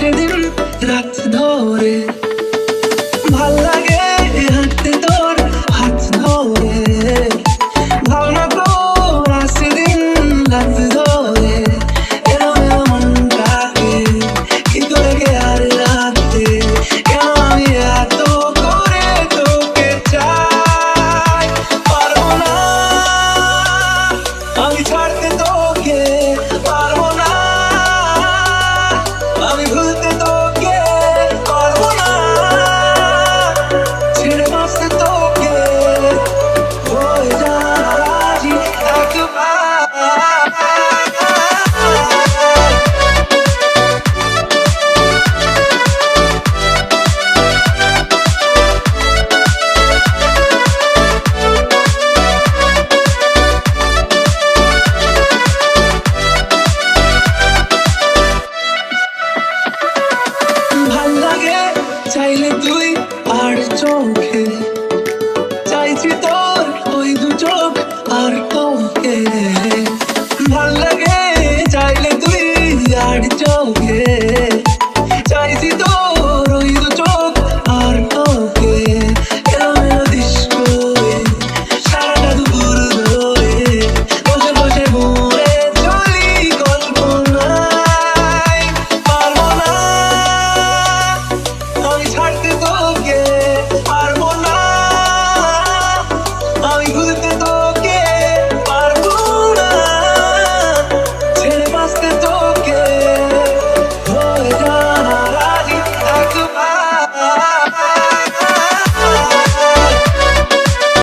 সেদিন রাত ধরে, ভাল লাগে হাঁটতে তোর হাত ধরে, ভাবনা তোর সেদিন রাত ধরে, এলো এলো মনটাকে কি করে গে আর রাতে, কেন আমি এত করে তোকে চাই, পারবো না আমি ছাড়তে তোকে, পারবো না আমি ভুলতে তোকে, পারবো না ছেড়ে বাঁচতে তোকে, হয়ে যা রাজি একবার। ভাল লাগে চাইলে তুই আর চোখে